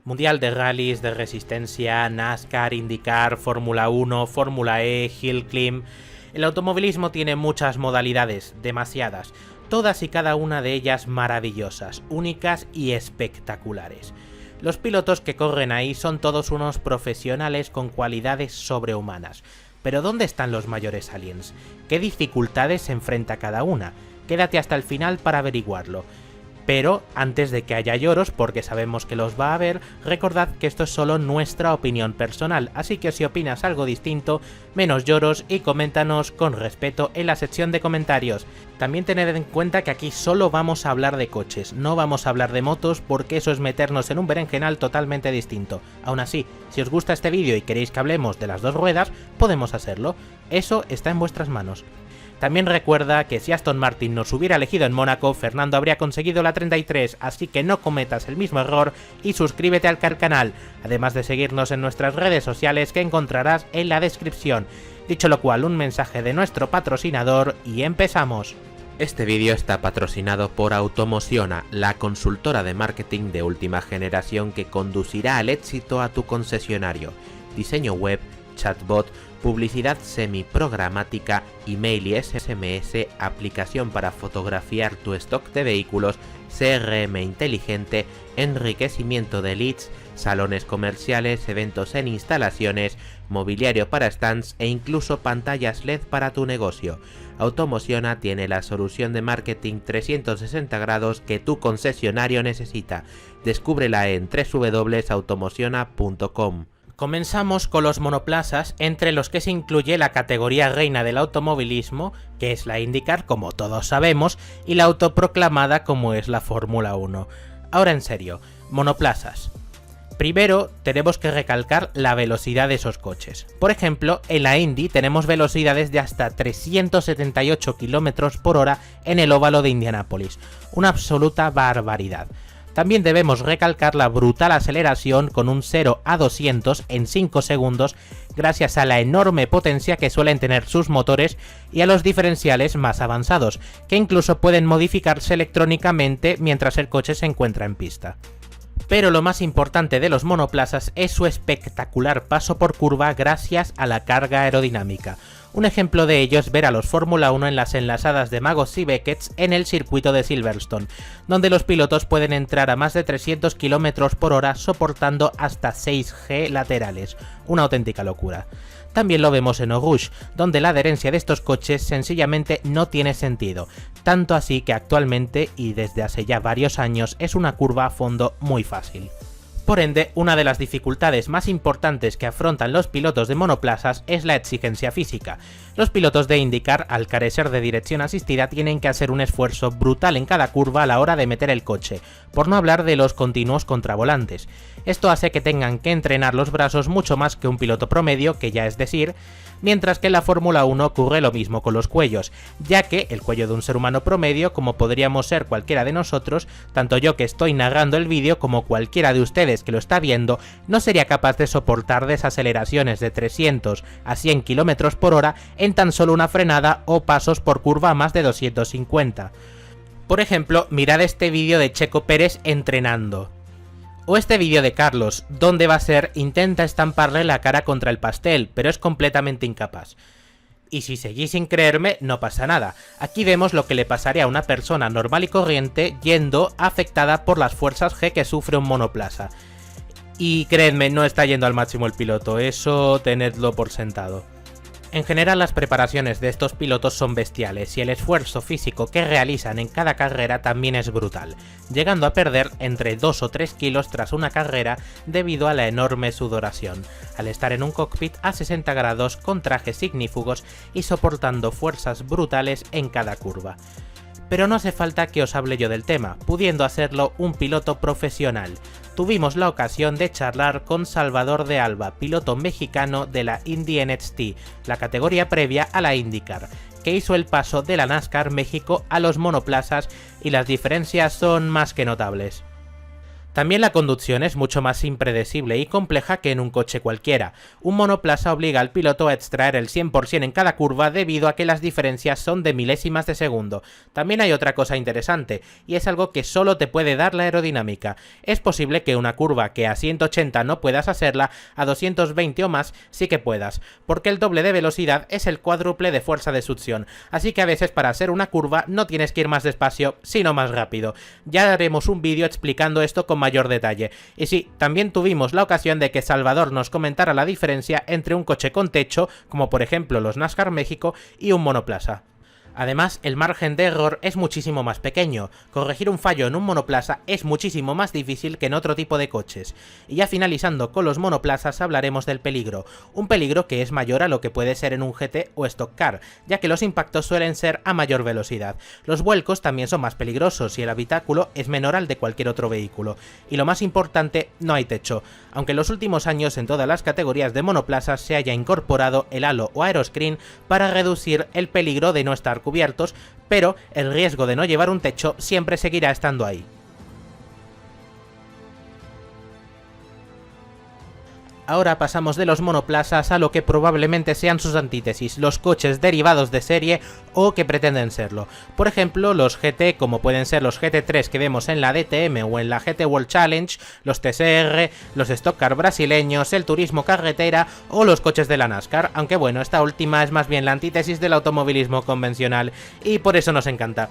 Mundial de rallies, de resistencia, NASCAR, IndyCar, Fórmula 1, Fórmula E, Hill Climb. El automovilismo tiene muchas modalidades, demasiadas, todas y cada una de ellas maravillosas, únicas y espectaculares. Los pilotos que corren ahí son todos unos profesionales con cualidades sobrehumanas. Pero ¿dónde están los mayores aliens? ¿Qué dificultades se enfrenta cada una? Quédate hasta el final para averiguarlo. Pero antes de que haya lloros, porque sabemos que los va a haber, recordad que esto es solo nuestra opinión personal, así que si opinas algo distinto, menos lloros y coméntanos con respeto en la sección de comentarios. También tened en cuenta que aquí solo vamos a hablar de coches, no vamos a hablar de motos porque eso es meternos en un berenjenal totalmente distinto. Aún así, si os gusta este vídeo y queréis que hablemos de las dos ruedas, podemos hacerlo, eso está en vuestras manos. También recuerda que si Aston Martin nos hubiera elegido en Mónaco, Fernando habría conseguido la 33, así que no cometas el mismo error y suscríbete al canal, además de seguirnos en nuestras redes sociales que encontrarás en la descripción. Dicho lo cual, un mensaje de nuestro patrocinador y empezamos. Este vídeo está patrocinado por Automosiona, la consultora de marketing de última generación que conducirá al éxito a tu concesionario. Diseño web, chatbot, publicidad semiprogramática, email y SMS, aplicación para fotografiar tu stock de vehículos, CRM inteligente, enriquecimiento de leads, salones comerciales, eventos en instalaciones, mobiliario para stands e incluso pantallas LED para tu negocio. Automosiona tiene la solución de marketing 360 grados que tu concesionario necesita. Descúbrela en www.automosiona.com. Comenzamos con los monoplazas, entre los que se incluye la categoría reina del automovilismo, que es la IndyCar, como todos sabemos, y la autoproclamada como es la Fórmula 1. Ahora en serio, monoplazas. Primero, tenemos que recalcar la velocidad de esos coches. Por ejemplo, en la Indy tenemos velocidades de hasta 378 km por hora en el óvalo de Indianápolis, una absoluta barbaridad. También debemos recalcar la brutal aceleración con un 0 a 200 en 5 segundos gracias a la enorme potencia que suelen tener sus motores y a los diferenciales más avanzados, que incluso pueden modificarse electrónicamente mientras el coche se encuentra en pista. Pero lo más importante de los monoplazas es su espectacular paso por curva gracias a la carga aerodinámica. Un ejemplo de ello es ver a los Fórmula 1 en las enlazadas de Magos y Beckett en el circuito de Silverstone, donde los pilotos pueden entrar a más de 300 km por hora soportando hasta 6G laterales, una auténtica locura. También lo vemos en Eau Rouge, donde la adherencia de estos coches sencillamente no tiene sentido, tanto así que actualmente y desde hace ya varios años es una curva a fondo muy fácil. Por ende, una de las dificultades más importantes que afrontan los pilotos de monoplazas es la exigencia física. Los pilotos de IndyCar, al carecer de dirección asistida, tienen que hacer un esfuerzo brutal en cada curva a la hora de meter el coche, por no hablar de los continuos contravolantes. Esto hace que tengan que entrenar los brazos mucho más que un piloto promedio, que ya es decir, mientras que en la Fórmula 1 ocurre lo mismo con los cuellos, ya que el cuello de un ser humano promedio, como podríamos ser cualquiera de nosotros, tanto yo que estoy narrando el vídeo como cualquiera de ustedes que lo está viendo, no sería capaz de soportar desaceleraciones de 300 a 100 km por hora en tan solo una frenada o pasos por curva a más de 250. Por ejemplo, mirad este vídeo de Checo Pérez entrenando. O este vídeo de Carlos, donde va a ser intenta estamparle la cara contra el pastel, pero es completamente incapaz. Y si seguís sin creerme, no pasa nada. Aquí vemos lo que le pasaría a una persona normal y corriente yendo afectada por las fuerzas G que sufre un monoplaza. Y creedme, no está yendo al máximo el piloto, eso tenedlo por sentado. En general, las preparaciones de estos pilotos son bestiales y el esfuerzo físico que realizan en cada carrera también es brutal, llegando a perder entre 2 o 3 kilos tras una carrera debido a la enorme sudoración, al estar en un cockpit a 60 grados con trajes ignífugos y soportando fuerzas brutales en cada curva. Pero no hace falta que os hable yo del tema, pudiendo hacerlo un piloto profesional. Tuvimos la ocasión de charlar con Salvador de Alba, piloto mexicano de la Indy NXT, la categoría previa a la IndyCar, que hizo el paso de la NASCAR México a los monoplazas y las diferencias son más que notables. También la conducción es mucho más impredecible y compleja que en un coche cualquiera. Un monoplaza obliga al piloto a extraer el 100% en cada curva debido a que las diferencias son de milésimas de segundo. También hay otra cosa interesante, y es algo que solo te puede dar la aerodinámica. Es posible que una curva que a 180 no puedas hacerla, a 220 o más sí que puedas, porque el doble de velocidad es el cuádruple de fuerza de succión, así que a veces para hacer una curva no tienes que ir más despacio, sino más rápido. Ya haremos un vídeo explicando esto con mayor detalle. Y sí, también tuvimos la ocasión de que Salvador nos comentara la diferencia entre un coche con techo, como por ejemplo los NASCAR México, y un monoplaza. Además, el margen de error es muchísimo más pequeño. Corregir un fallo en un monoplaza es muchísimo más difícil que en otro tipo de coches. Y ya finalizando con los monoplazas hablaremos del peligro. Un peligro que es mayor a lo que puede ser en un GT o Stock Car, ya que los impactos suelen ser a mayor velocidad. Los vuelcos también son más peligrosos y el habitáculo es menor al de cualquier otro vehículo. Y lo más importante, no hay techo. Aunque en los últimos años en todas las categorías de monoplazas se haya incorporado el halo o aeroscreen para reducir el peligro de no estar cubiertos, pero el riesgo de no llevar un techo siempre seguirá estando ahí. Ahora pasamos de los monoplazas a lo que probablemente sean sus antítesis, los coches derivados de serie o que pretenden serlo. Por ejemplo, los GT, como pueden ser los GT3 que vemos en la DTM o en la GT World Challenge, los TCR, los Stock Car brasileños, el turismo carretera o los coches de la NASCAR, aunque bueno, esta última es más bien la antítesis del automovilismo convencional y por eso nos encanta.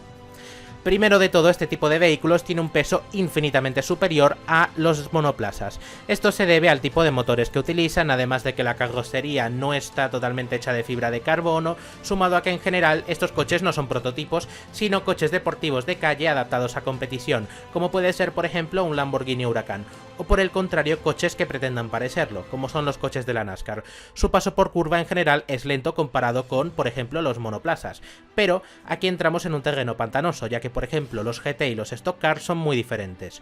Primero de todo, este tipo de vehículos tiene un peso infinitamente superior a los monoplazas. Esto se debe al tipo de motores que utilizan, además de que la carrocería no está totalmente hecha de fibra de carbono, sumado a que en general estos coches no son prototipos, sino coches deportivos de calle adaptados a competición, como puede ser por ejemplo un Lamborghini Huracán, o por el contrario coches que pretendan parecerlo, como son los coches de la NASCAR. Su paso por curva en general es lento comparado con, por ejemplo, los monoplazas, pero aquí entramos en un terreno pantanoso, ya que por ejemplo los GT y los Stock Car son muy diferentes.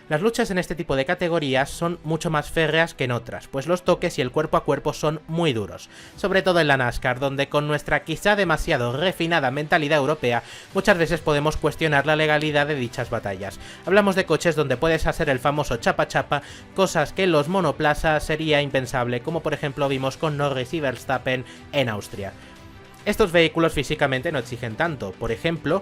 Las luchas en este tipo de categorías son mucho más férreas que en otras, pues los toques y el cuerpo a cuerpo son muy duros, sobre todo en la NASCAR, donde con nuestra quizá demasiado refinada mentalidad europea muchas veces podemos cuestionar la legalidad de dichas batallas. Hablamos de coches donde puedes hacer el famoso chapa chapa, cosas que en los monoplazas sería impensable, como por ejemplo vimos con Norris y Verstappen en Austria. Estos vehículos físicamente no exigen tanto, por ejemplo,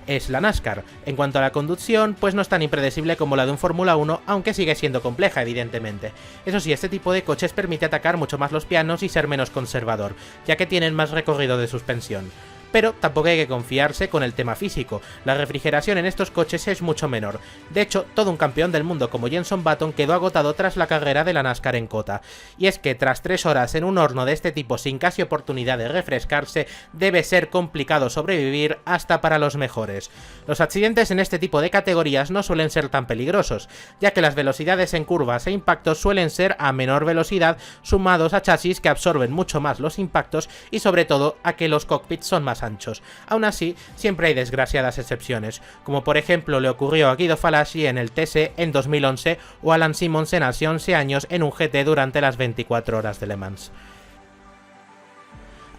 es la NASCAR. En cuanto a la conducción, pues no es tan impredecible como la de un Fórmula 1, aunque sigue siendo compleja, evidentemente. Eso sí, este tipo de coches permite atacar mucho más los pianos y ser menos conservador, ya que tienen más recorrido de suspensión. Pero tampoco hay que confiarse con el tema físico, la refrigeración en estos coches es mucho menor. De hecho, todo un campeón del mundo como Jenson Button quedó agotado tras la carrera de la NASCAR en COTA. Y es que tras 3 horas en un horno de este tipo sin casi oportunidad de refrescarse, debe ser complicado sobrevivir hasta para los mejores. Los accidentes en este tipo de categorías no suelen ser tan peligrosos, ya que las velocidades en curvas e impactos suelen ser a menor velocidad, sumados a chasis que absorben mucho más los impactos y sobre todo a que los cockpits son más anchos. Aún así, siempre hay desgraciadas excepciones, como por ejemplo le ocurrió a Guido Falaschi en el TC en 2011 o a Alan Simonsen hace 11 años en un GT durante las 24 horas de Le Mans.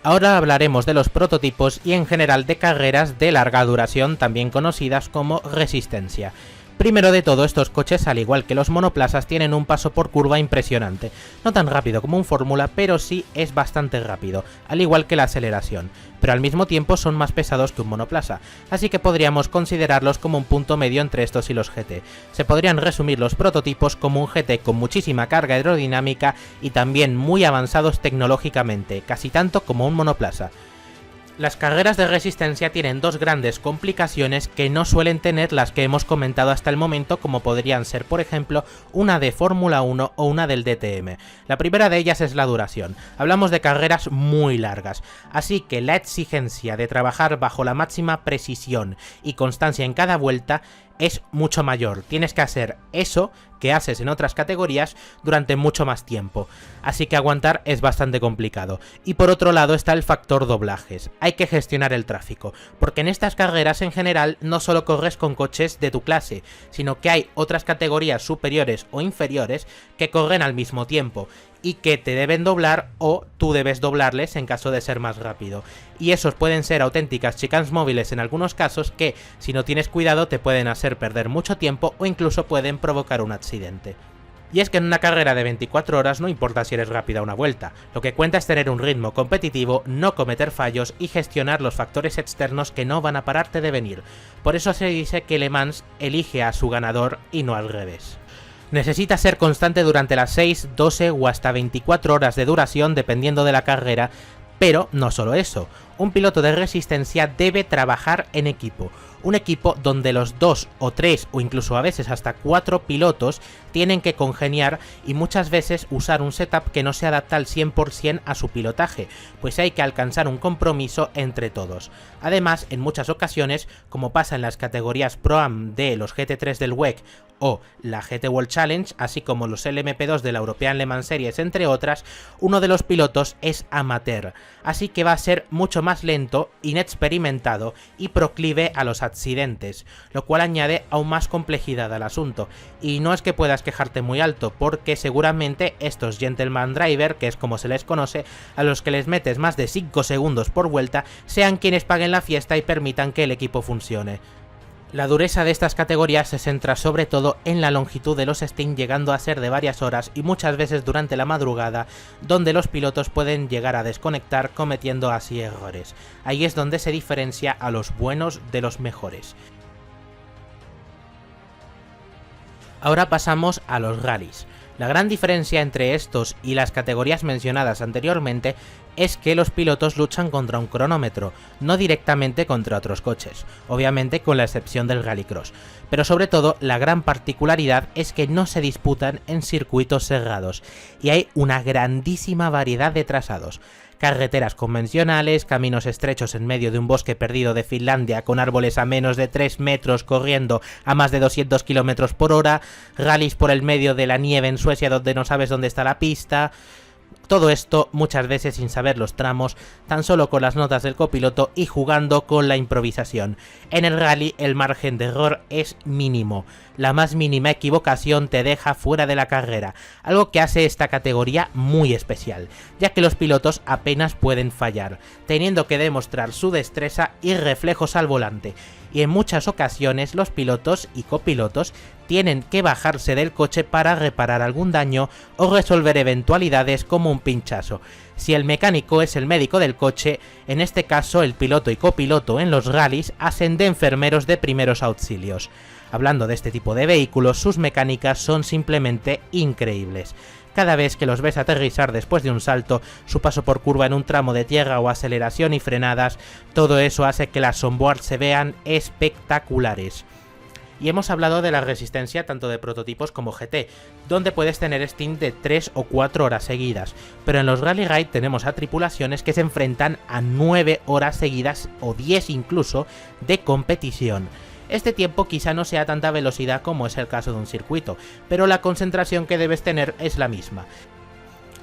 Ahora hablaremos de los prototipos y en general de carreras de larga duración, también conocidas como resistencia. Primero de todo, estos coches, al igual que los monoplazas, tienen un paso por curva impresionante. No tan rápido como un Fórmula, pero sí es bastante rápido, al igual que la aceleración. Pero al mismo tiempo son más pesados que un monoplaza, así que podríamos considerarlos como un punto medio entre estos y los GT. Se podrían resumir los prototipos como un GT con muchísima carga aerodinámica y también muy avanzados tecnológicamente, casi tanto como un monoplaza. Las carreras de resistencia tienen dos grandes complicaciones que no suelen tener las que hemos comentado hasta el momento, como podrían ser, por ejemplo, una de Fórmula 1 o una del DTM. La primera de ellas es la duración. Hablamos de carreras muy largas, así que la exigencia de trabajar bajo la máxima precisión y constancia en cada vuelta es mucho mayor. Tienes que hacer eso que haces en otras categorías durante mucho más tiempo, así que aguantar es bastante complicado. Y por otro lado está el factor doblajes. Hay que gestionar el tráfico, porque en estas carreras en general no solo corres con coches de tu clase, sino que hay otras categorías superiores o inferiores que corren al mismo tiempo, y que te deben doblar o tú debes doblarles en caso de ser más rápido. Y esos pueden ser auténticas chicanes móviles en algunos casos que, si no tienes cuidado, te pueden hacer perder mucho tiempo o incluso pueden provocar un accidente. Y es que en una carrera de 24 horas no importa si eres rápida una vuelta, lo que cuenta es tener un ritmo competitivo, no cometer fallos y gestionar los factores externos que no van a pararte de venir. Por eso se dice que Le Mans elige a su ganador y no al revés. Necesita ser constante durante las 6, 12 o hasta 24 horas de duración dependiendo de la carrera, pero no solo eso, un piloto de resistencia debe trabajar en equipo. Un equipo donde los 2 o 3 o incluso a veces hasta 4 pilotos tienen que congeniar y muchas veces usar un setup que no se adapta al 100% a su pilotaje, pues hay que alcanzar un compromiso entre todos. Además, en muchas ocasiones, como pasa en las categorías Pro-Am de los GT3 del WEC o la GT World Challenge, así como los LMP2 de la European Le Mans Series, entre otras, uno de los pilotos es amateur, así que va a ser mucho más lento, inexperimentado y proclive a los accidentes, lo cual añade aún más complejidad al asunto. Y no es que puedas quejarte muy alto, porque seguramente estos Gentleman Driver, que es como se les conoce, a los que les metes más de 5 segundos por vuelta, sean quienes paguen la fiesta y permitan que el equipo funcione. La dureza de estas categorías se centra sobre todo en la longitud de los stints, llegando a ser de varias horas y muchas veces durante la madrugada, donde los pilotos pueden llegar a desconectar cometiendo así errores. Ahí es donde se diferencia a los buenos de los mejores. Ahora pasamos a los rallies. La gran diferencia entre estos y las categorías mencionadas anteriormente es que los pilotos luchan contra un cronómetro, no directamente contra otros coches, obviamente con la excepción del rallycross, pero sobre todo la gran particularidad es que no se disputan en circuitos cerrados y hay una grandísima variedad de trazados. Carreteras convencionales, caminos estrechos en medio de un bosque perdido de Finlandia con árboles a menos de 3 metros corriendo a más de 200 km por hora, rallies por el medio de la nieve en Suecia donde no sabes dónde está la pista. Todo esto muchas veces sin saber los tramos, tan solo con las notas del copiloto y jugando con la improvisación. En el rally el margen de error es mínimo, la más mínima equivocación te deja fuera de la carrera, algo que hace esta categoría muy especial, ya que los pilotos apenas pueden fallar, teniendo que demostrar su destreza y reflejos al volante. Y en muchas ocasiones los pilotos y copilotos tienen que bajarse del coche para reparar algún daño o resolver eventualidades como un pinchazo. Si el mecánico es el médico del coche, en este caso el piloto y copiloto en los rallies hacen de enfermeros de primeros auxilios. Hablando de este tipo de vehículos, sus mecánicas son simplemente increíbles. Cada vez que los ves aterrizar después de un salto, su paso por curva en un tramo de tierra o aceleración y frenadas, todo eso hace que las onboard se vean espectaculares. Y hemos hablado de la resistencia tanto de prototipos como GT, donde puedes tener stint de 3 o 4 horas seguidas, pero en los Rally Ride tenemos a tripulaciones que se enfrentan a 9 horas seguidas o 10 incluso de competición. Este tiempo quizá no sea tanta velocidad como es el caso de un circuito, pero la concentración que debes tener es la misma.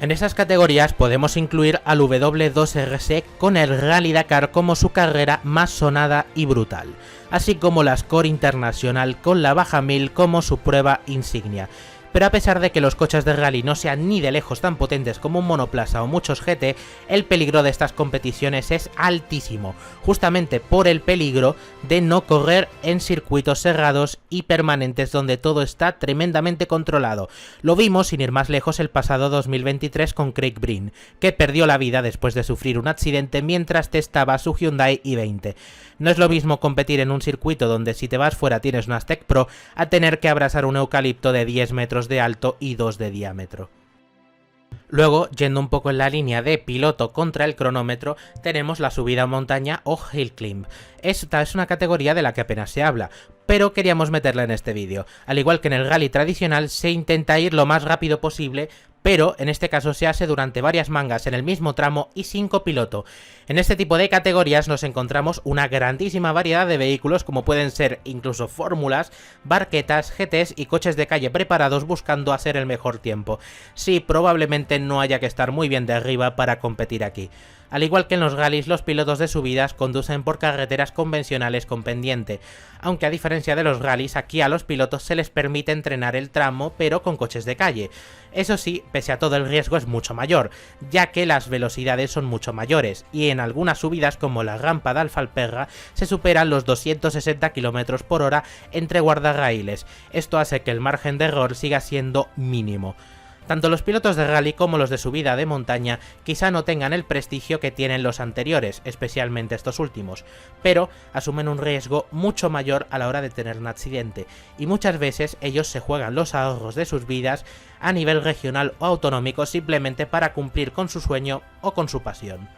En esas categorías podemos incluir al W2RC con el Rally Dakar como su carrera más sonada y brutal, así como la Score Internacional con la Baja 1000 como su prueba insignia. Pero a pesar de que los coches de rally no sean ni de lejos tan potentes como un monoplaza o muchos GT, el peligro de estas competiciones es altísimo, justamente por el peligro de no correr en circuitos cerrados y permanentes donde todo está tremendamente controlado. Lo vimos sin ir más lejos el pasado 2023 con Craig Breen, que perdió la vida después de sufrir un accidente mientras testaba su Hyundai i20. No es lo mismo competir en un circuito donde si te vas fuera tienes una Aztec Pro a tener que abrazar un eucalipto de 10 metros de alto y 2 de diámetro. Luego, yendo un poco en la línea de piloto contra el cronómetro, tenemos la subida a montaña o Hill Climb. Esta es una categoría de la que apenas se habla, pero queríamos meterla en este vídeo. Al igual que en el rally tradicional, se intenta ir lo más rápido posible, pero en este caso se hace durante varias mangas en el mismo tramo y sin copiloto. En este tipo de categorías nos encontramos una grandísima variedad de vehículos como pueden ser incluso fórmulas, barquetas, GTs y coches de calle preparados buscando hacer el mejor tiempo. Sí, probablemente no haya que estar muy bien de arriba para competir aquí. Al igual que en los rallies, los pilotos de subidas conducen por carreteras convencionales con pendiente, aunque a diferencia de los rallies, aquí a los pilotos se les permite entrenar el tramo pero con coches de calle. Eso sí, pese a todo el riesgo es mucho mayor, ya que las velocidades son mucho mayores, y en algunas subidas como la rampa de Alfalperra se superan los 260 km por hora entre guardarraíles. Esto hace que el margen de error siga siendo mínimo. Tanto los pilotos de rally como los de subida de montaña quizá no tengan el prestigio que tienen los anteriores, especialmente estos últimos, pero asumen un riesgo mucho mayor a la hora de tener un accidente, y muchas veces ellos se juegan los ahorros de sus vidas a nivel regional o autonómico simplemente para cumplir con su sueño o con su pasión.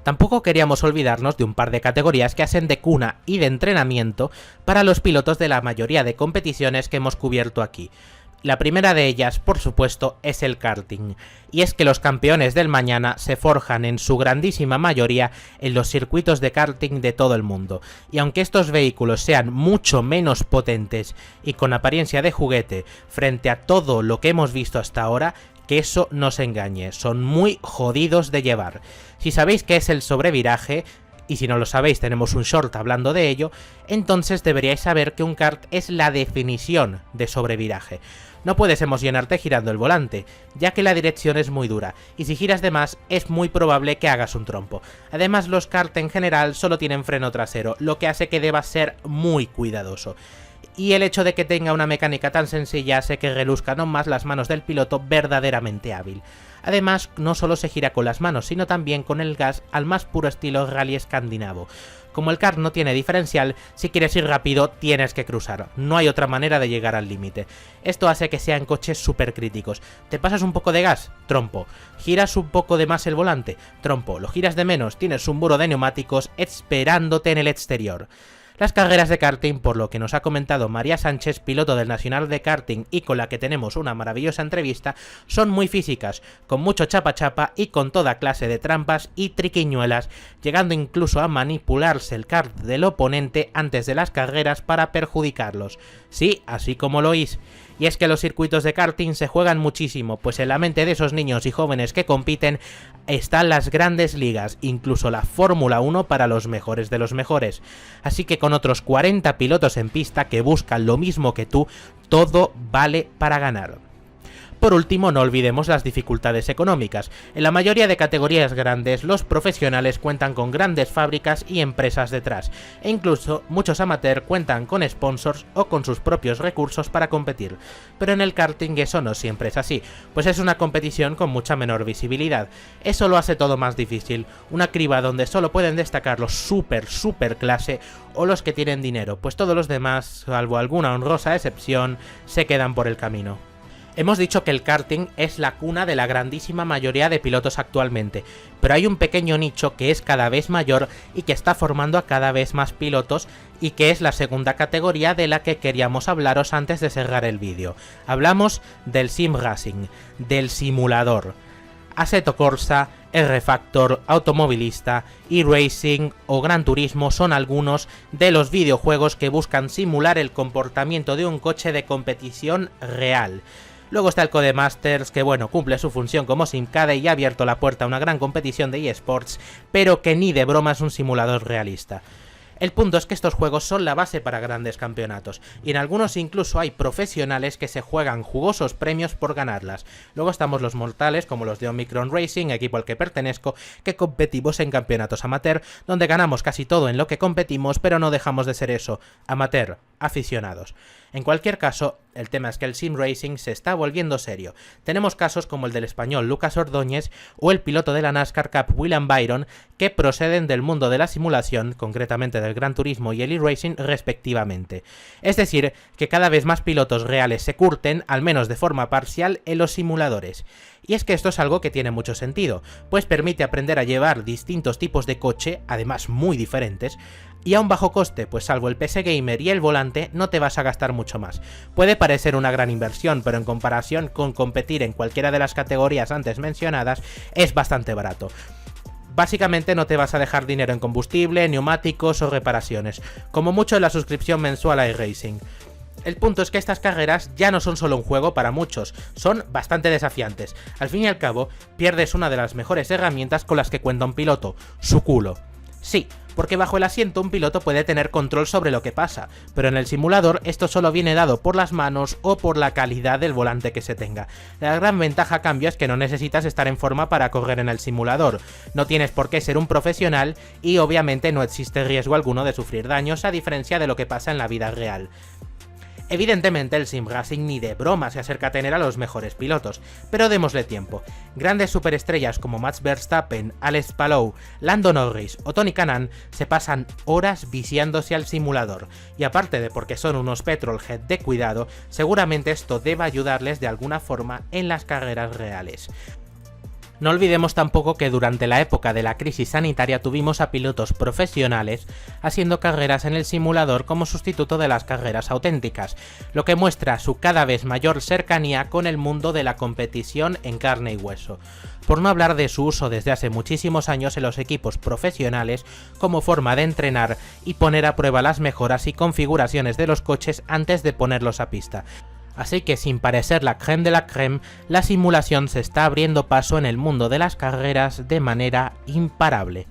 Tampoco queríamos olvidarnos de un par de categorías que hacen de cuna y de entrenamiento para los pilotos de la mayoría de competiciones que hemos cubierto aquí. La primera de ellas, por supuesto, es el karting, y es que los campeones del mañana se forjan en su grandísima mayoría en los circuitos de karting de todo el mundo, y aunque estos vehículos sean mucho menos potentes y con apariencia de juguete frente a todo lo que hemos visto hasta ahora, que eso no se engañe, son muy jodidos de llevar. Si sabéis qué es el sobreviraje, y si no lo sabéis tenemos un short hablando de ello, entonces deberíais saber que un kart es la definición de sobreviraje. No puedes emocionarte girando el volante, ya que la dirección es muy dura, y si giras de más es muy probable que hagas un trompo. Además, los kart en general solo tienen freno trasero, lo que hace que debas ser muy cuidadoso. Y el hecho de que tenga una mecánica tan sencilla hace que reluzcan aún más las manos del piloto verdaderamente hábil. Además, no solo se gira con las manos, sino también con el gas al más puro estilo rally escandinavo. Como el kart no tiene diferencial, si quieres ir rápido tienes que cruzar, no hay otra manera de llegar al límite. Esto hace que sean coches súper críticos. ¿Te pasas un poco de gas? Trompo. ¿Giras un poco de más el volante? Trompo. ¿Lo giras de menos? Tienes un muro de neumáticos esperándote en el exterior. Las carreras de karting, por lo que nos ha comentado María Sánchez, piloto del Nacional de Karting y con la que tenemos una maravillosa entrevista, son muy físicas, con mucho chapa-chapa y con toda clase de trampas y triquiñuelas, llegando incluso a manipularse el kart del oponente antes de las carreras para perjudicarlos. Sí, así como lo oís. Y es que los circuitos de karting se juegan muchísimo, pues en la mente de esos niños y jóvenes que compiten están las grandes ligas, incluso la Fórmula 1 para los mejores de los mejores. Así que con otros 40 pilotos en pista que buscan lo mismo que tú, todo vale para ganar. Por último, no olvidemos las dificultades económicas. En la mayoría de categorías grandes, los profesionales cuentan con grandes fábricas y empresas detrás, e incluso muchos amateurs cuentan con sponsors o con sus propios recursos para competir. Pero en el karting eso no siempre es así, pues es una competición con mucha menor visibilidad. Eso lo hace todo más difícil, una criba donde solo pueden destacar los super clase o los que tienen dinero, pues todos los demás, salvo alguna honrosa excepción, se quedan por el camino. Hemos dicho que el karting es la cuna de la grandísima mayoría de pilotos actualmente, pero hay un pequeño nicho que es cada vez mayor y que está formando a cada vez más pilotos y que es la segunda categoría de la que queríamos hablaros antes de cerrar el vídeo. Hablamos del sim racing, del simulador. Assetto Corsa, R-Factor, Automovilista, eRacing o Gran Turismo son algunos de los videojuegos que buscan simular el comportamiento de un coche de competición real. Luego está el Codemasters, que bueno, cumple su función como simcade y ha abierto la puerta a una gran competición de eSports, pero que ni de broma es un simulador realista. El punto es que estos juegos son la base para grandes campeonatos, y en algunos incluso hay profesionales que se juegan jugosos premios por ganarlas. Luego estamos los mortales, como los de Omicron Racing, equipo al que pertenezco, que competimos en campeonatos amateur, donde ganamos casi todo en lo que competimos, pero no dejamos de ser eso, amateur, aficionados. En cualquier caso, el tema es que el sim racing se está volviendo serio. Tenemos casos como el del español Lucas Ordóñez o el piloto de la NASCAR Cup William Byron, que proceden del mundo de la simulación, concretamente del Gran Turismo y el eRacing respectivamente. Es decir, que cada vez más pilotos reales se curten, al menos de forma parcial, en los simuladores. Y es que esto es algo que tiene mucho sentido, pues permite aprender a llevar distintos tipos de coche, además muy diferentes, y a un bajo coste, pues salvo el PC Gamer y el volante no te vas a gastar mucho más. Puede parecer una gran inversión, pero en comparación con competir en cualquiera de las categorías antes mencionadas, es bastante barato. Básicamente no te vas a dejar dinero en combustible, neumáticos o reparaciones, como mucho en la suscripción mensual a iRacing. El punto es que estas carreras ya no son solo un juego para muchos, son bastante desafiantes. Al fin y al cabo, pierdes una de las mejores herramientas con las que cuenta un piloto, su culo. Sí, porque bajo el asiento un piloto puede tener control sobre lo que pasa, pero en el simulador esto solo viene dado por las manos o por la calidad del volante que se tenga. La gran ventaja a cambio es que no necesitas estar en forma para correr en el simulador, no tienes por qué ser un profesional y obviamente no existe riesgo alguno de sufrir daños a diferencia de lo que pasa en la vida real. Evidentemente el Sim Racing ni de broma se acerca a tener a los mejores pilotos, pero démosle tiempo. Grandes superestrellas como Max Verstappen, Alex Palou, Lando Norris o Tony Kanaan se pasan horas viciándose al simulador, y aparte de porque son unos petrolhead de cuidado, seguramente esto deba ayudarles de alguna forma en las carreras reales. No olvidemos tampoco que durante la época de la crisis sanitaria tuvimos a pilotos profesionales haciendo carreras en el simulador como sustituto de las carreras auténticas, lo que muestra su cada vez mayor cercanía con el mundo de la competición en carne y hueso. Por no hablar de su uso desde hace muchísimos años en los equipos profesionales como forma de entrenar y poner a prueba las mejoras y configuraciones de los coches antes de ponerlos a pista. Así que sin parecer la crème de la crème, la simulación se está abriendo paso en el mundo de las carreras de manera imparable.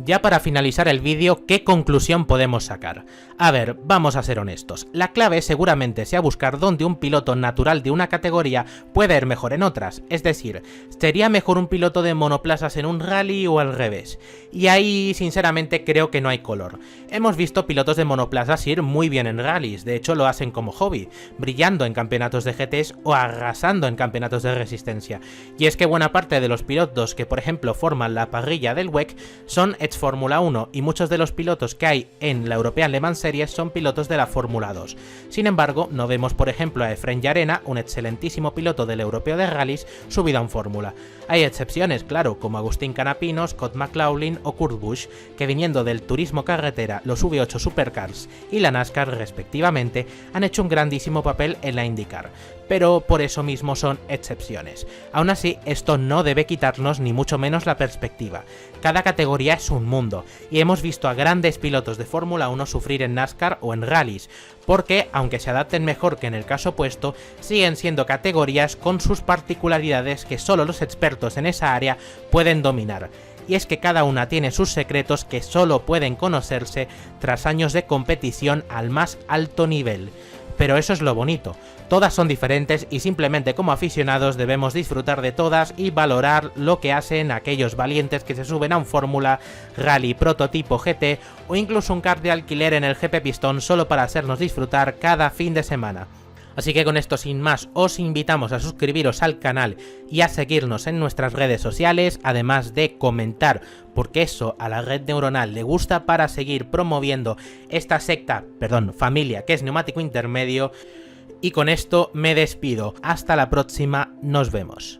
Ya para finalizar el vídeo, ¿qué conclusión podemos sacar? A ver, vamos a ser honestos, la clave seguramente sea buscar dónde un piloto natural de una categoría puede ir mejor en otras, es decir, ¿sería mejor un piloto de monoplazas en un rally o al revés? Y ahí sinceramente creo que no hay color. Hemos visto pilotos de monoplazas ir muy bien en rallies, de hecho lo hacen como hobby, brillando en campeonatos de GTs o arrasando en campeonatos de resistencia. Y es que buena parte de los pilotos que por ejemplo forman la parrilla del WEC son ex Fórmula 1 y muchos de los pilotos que hay en la European Le Mans Series son pilotos de la Fórmula 2. Sin embargo, no vemos por ejemplo a Efren Llarena, un excelentísimo piloto del Europeo de Rallys, subido a un Fórmula. Hay excepciones, claro, como Agustín Canapino, Scott McLaughlin o Kurt Busch, que viniendo del turismo carretera, los V8 Supercars y la NASCAR respectivamente, han hecho un grandísimo papel en la IndyCar. Pero por eso mismo son excepciones. Aún así, esto no debe quitarnos ni mucho menos la perspectiva. Cada categoría es un mundo, y hemos visto a grandes pilotos de Fórmula 1 sufrir en NASCAR o en rallies, porque, aunque se adapten mejor que en el caso opuesto, siguen siendo categorías con sus particularidades que solo los expertos en esa área pueden dominar. Y es que cada una tiene sus secretos que solo pueden conocerse tras años de competición al más alto nivel. Pero eso es lo bonito, todas son diferentes y simplemente como aficionados debemos disfrutar de todas y valorar lo que hacen aquellos valientes que se suben a un Fórmula, Rally, Prototipo, GT o incluso un kart de alquiler en el GP Pistón solo para hacernos disfrutar cada fin de semana. Así que con esto sin más, os invitamos a suscribiros al canal y a seguirnos en nuestras redes sociales, además de comentar, porque eso a la red neuronal le gusta para seguir promoviendo esta familia que es Neumático Intermedio. Y con esto me despido, hasta la próxima, nos vemos.